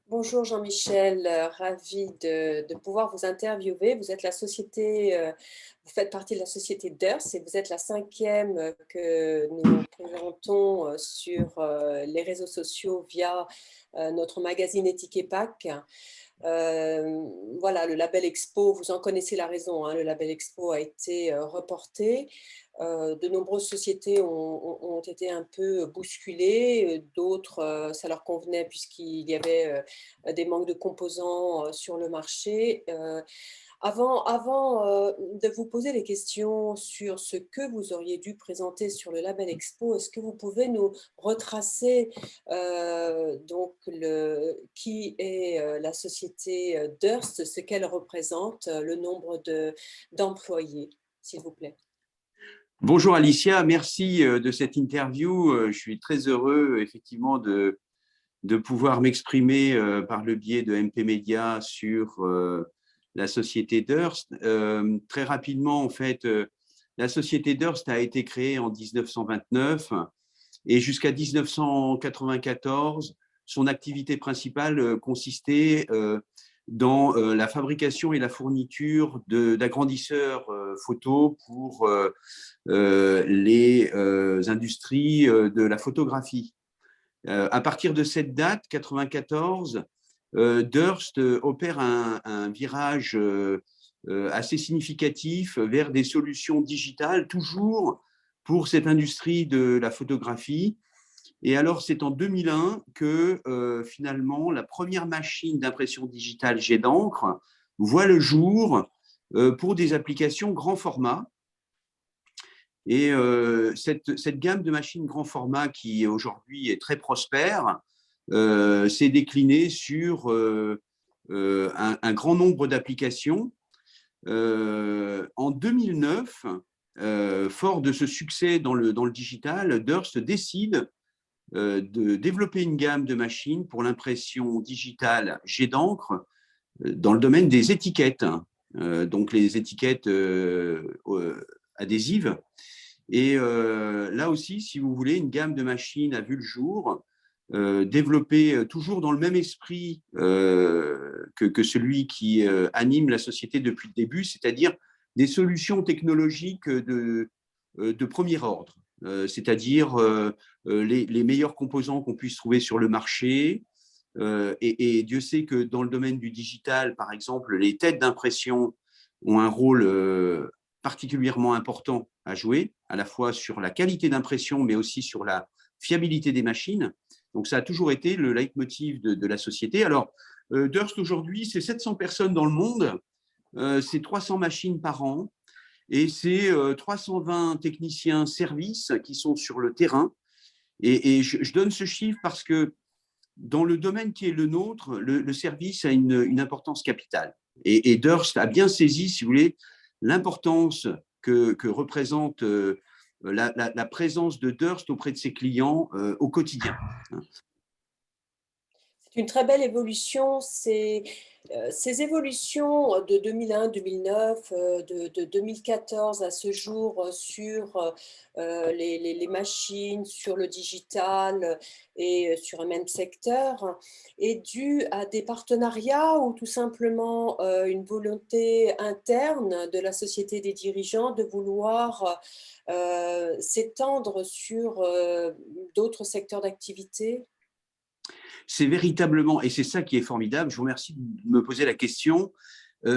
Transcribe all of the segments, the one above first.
Bonjour Jean-Michel, ravi de pouvoir vous interviewer. Vous faites partie de la société DERS et vous êtes la cinquième que nous présentons sur les réseaux sociaux via notre magazine Éthique et Pack. Voilà, le label Expo, vous en connaissez la raison, hein, le label Expo a été reporté. De nombreuses sociétés ont été un peu bousculées, d'autres, ça leur convenait puisqu'il y avait des manques de composants sur le marché. Avant de vous poser les questions sur ce que vous auriez dû présenter sur le label Expo, est-ce que vous pouvez nous retracer qui est la société Durst, ce qu'elle représente, le nombre d'employés, s'il vous plaît? Bonjour Alicia, merci de cette interview. Je suis très heureux effectivement de pouvoir m'exprimer par le biais de MP Media sur la société Durst. Très rapidement, en fait, la société Durst a été créée en 1929 et jusqu'à 1994, son activité principale consistait dans la fabrication et la fourniture d'agrandisseurs photo pour les industries de la photographie. À partir de cette date, 94, Durst opère un virage assez significatif vers des solutions digitales, toujours pour cette industrie de la photographie. Et alors, c'est en 2001 que finalement, la première machine d'impression digitale jet d'encre voit le jour pour des applications grand format. Et cette gamme de machines grand format qui aujourd'hui est très prospère s'est déclinée sur un grand nombre d'applications. En 2009, fort de ce succès dans le digital, Durst décide de développer une gamme de machines pour l'impression digitale jet d'encre dans le domaine des étiquettes, donc les étiquettes adhésives. Et là aussi, si vous voulez, une gamme de machines a vu le jour, développée toujours dans le même esprit que celui qui anime la société depuis le début, c'est-à-dire des solutions technologiques de premier ordre, c'est-à-dire les meilleurs composants qu'on puisse trouver sur le marché. Et Dieu sait que dans le domaine du digital, par exemple, les têtes d'impression ont un rôle particulièrement important à jouer, à la fois sur la qualité d'impression, mais aussi sur la fiabilité des machines. Donc, ça a toujours été le leitmotiv de la société. Alors, Durst, aujourd'hui, c'est 700 personnes dans le monde, c'est 300 machines par an, et c'est 320 techniciens services qui sont sur le terrain. Et je donne ce chiffre parce que dans le domaine qui est le nôtre, le service a une importance capitale. Et Durst a bien saisi, si vous voulez, l'importance que représente la présence de Durst auprès de ses clients au quotidien. C'est une très belle évolution. Ces évolutions de 2001-2009, de 2014 à ce jour sur les machines, sur le digital et sur un même secteur, est due à des partenariats ou tout simplement une volonté interne de la société des dirigeants de vouloir s'étendre sur d'autres secteurs d'activité? C'est véritablement, et c'est ça qui est formidable, je vous remercie de me poser la question,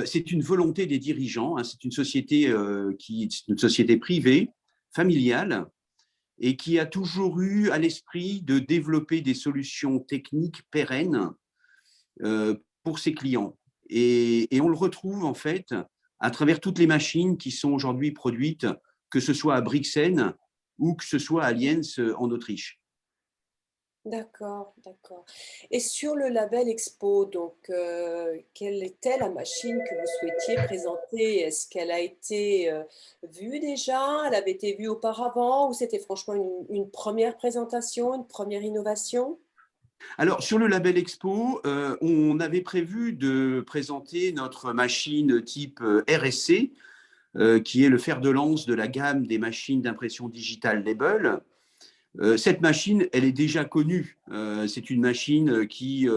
c'est une volonté des dirigeants, hein, c'est une société qui est une société privée, familiale, et qui a toujours eu à l'esprit de développer des solutions techniques pérennes pour ses clients. Et on le retrouve en fait à travers toutes les machines qui sont aujourd'hui produites, que ce soit à Brixen ou que ce soit à Lienz en Autriche. D'accord, d'accord. Et sur le label Expo, donc, quelle était la machine que vous souhaitiez présenter? Est-ce qu'elle a été vue déjà? Elle avait été vue auparavant? Ou c'était franchement une première présentation, une première innovation? Alors, sur le label Expo, on avait prévu de présenter notre machine type RSC, qui est le fer de lance de la gamme des machines d'impression digitale Label. Cette machine, elle est déjà connue. C'est une machine qui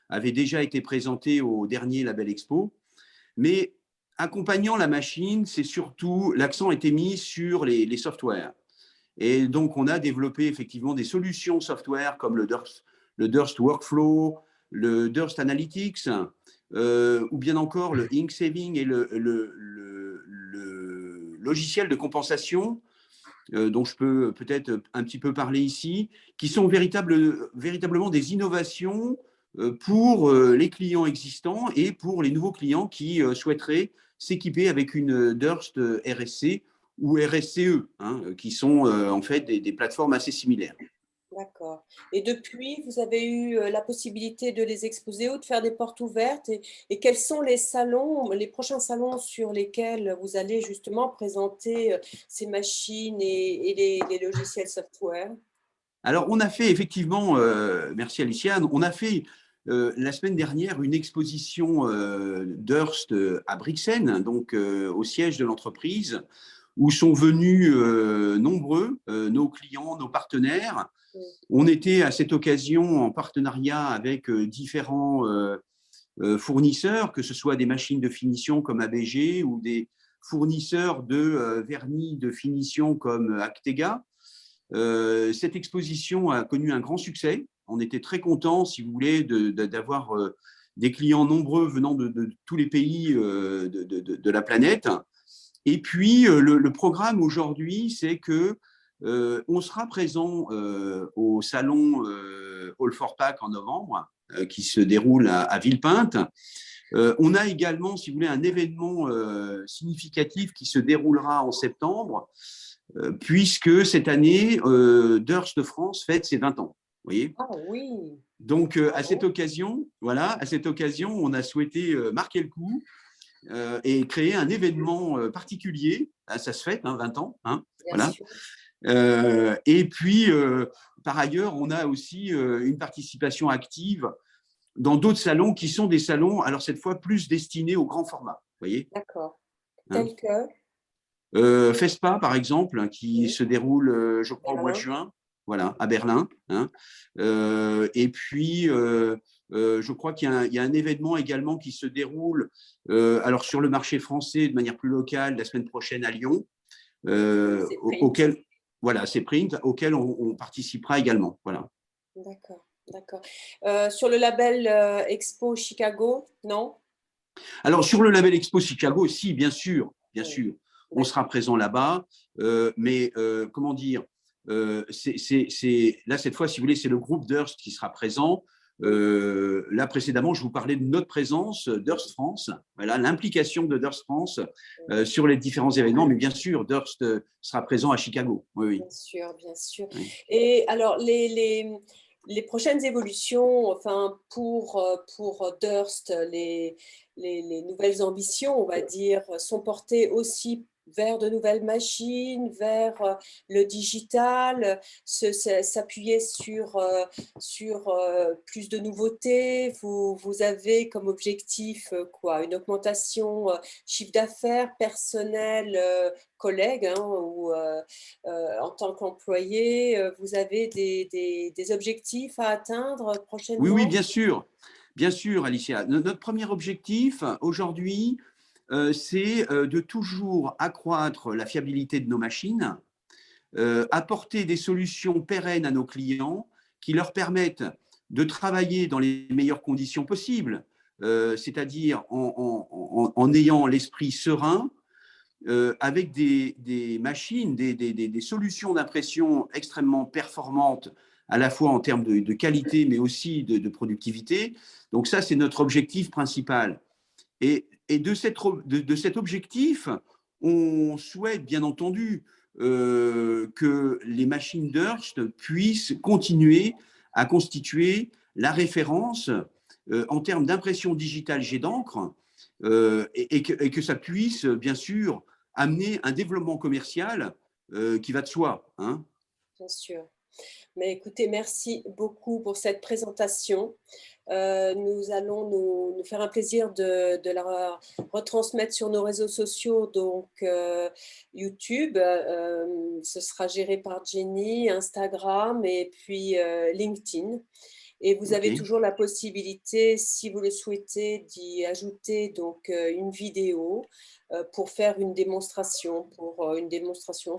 avait déjà été présenté au dernier Label Expo. Mais accompagnant la machine, c'est surtout, l'accent était mis sur les softwares. Et donc, on a développé effectivement des solutions software comme le Durst Workflow, le Durst Analytics, ou bien encore le Ink Saving et le logiciel de compensation, dont je peux peut-être un petit peu parler ici, qui sont véritablement des innovations pour les clients existants et pour les nouveaux clients qui souhaiteraient s'équiper avec une Durst RSC ou RSCE, hein, qui sont en fait des plateformes assez similaires. D'accord. Et depuis, vous avez eu la possibilité de les exposer ou de faire des portes ouvertes et quels sont les salons, les prochains salons sur lesquels vous allez justement présenter ces machines et les logiciels software? Alors, on a fait effectivement, merci Alicia, on a fait la semaine dernière une exposition Durst à Brixen, donc au siège de l'entreprise, où sont venus nombreux nos clients, nos partenaires. On était à cette occasion en partenariat avec différents fournisseurs, que ce soit des machines de finition comme ABG ou des fournisseurs de vernis de finition comme Actega. Cette exposition a connu un grand succès. On était très contents, si vous voulez, d'avoir des clients nombreux venant de tous les pays de la planète. Et puis, le programme aujourd'hui, c'est que on sera présent au salon All for Pack en novembre, qui se déroule à Villepinte. On a également, si vous voulez, un événement significatif qui se déroulera en septembre, puisque cette année, Durst France fête ses 20 ans. Vous voyez. Ah oui, Donc, à cette bravo. occasion, voilà, à cette occasion, on a souhaité marquer le coup et créer un événement particulier. Ah, ça se fête, hein, 20 ans. Hein, Bien voilà. sûr. Et puis, par ailleurs, on a aussi une participation active dans d'autres salons qui sont des salons, alors cette fois, plus destinés au grand format. Vous voyez, D'accord. hein. Tel que, FESPA, par exemple, hein, qui oui, se déroule, je crois, au mois de Berlin. juin, voilà, à Berlin. Hein. Et puis, je crois qu'il y a un événement également qui se déroule alors sur le marché français de manière plus locale la semaine prochaine à Lyon, C'est print. auquel, voilà, c'est Print, auquel on participera également. Voilà. D'accord, d'accord. Sur le label Expo Chicago, non? Alors, sur le label Expo Chicago aussi, bien Oui, sûr, on sera d'accord. présent là-bas, mais comment dire, là, cette fois, si vous voulez, c'est le groupe Durst qui sera présent. Oui, Là, précédemment, je vous parlais de notre présence, oui, Durst France, voilà, l'implication de Durst France oui. sur les différents événements, mais bien sûr, Durst sera présent à Chicago. Oui, oui. Bien sûr, bien sûr. Oui. Et alors, les prochaines évolutions, enfin, pour Durst, les nouvelles ambitions, on va dire, sont portées aussi vers de nouvelles machines, vers le digital, s'appuyer sur plus de nouveautés. Vous avez comme objectif quoi? Une augmentation chiffre d'affaires personnel, collègue, hein, ou en tant qu'employé, vous avez des objectifs à atteindre Oui, oui, prochainement? bien sûr, Alicia. Notre premier objectif aujourd'hui, c'est de toujours accroître la fiabilité de nos machines, apporter des solutions pérennes à nos clients qui leur permettent de travailler dans les meilleures conditions possibles, c'est-à-dire en ayant l'esprit serein, avec des machines, des solutions d'impression extrêmement performantes, à la fois en termes de qualité, mais aussi de productivité. Donc ça, c'est notre objectif principal. Et de cet objectif, on souhaite bien entendu que les machines Durst puissent continuer à constituer la référence en termes d'impression digitale jet d'encre, et que ça puisse bien sûr amener un développement commercial qui va de soi. Hein. Bien sûr. Mais écoutez, merci beaucoup pour cette présentation. Nous allons nous faire un plaisir de la retransmettre sur nos réseaux sociaux, donc YouTube, ce sera géré par Jenny, Instagram et puis LinkedIn. Et vous avez OK. toujours la possibilité, si vous le souhaitez, d'y ajouter donc une vidéo pour faire une démonstration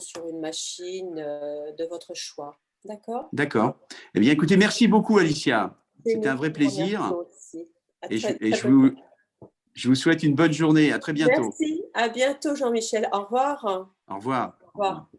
sur une machine de votre choix. D'accord? D'accord. Eh bien, écoutez, merci beaucoup, Alicia. C'est C'était un nous vrai qui vous remercions plaisir aussi. À et très, très bientôt. je vous souhaite une bonne journée. À très bientôt. Merci. À bientôt, Jean-Michel. Au revoir. Au revoir. Au Au revoir. revoir.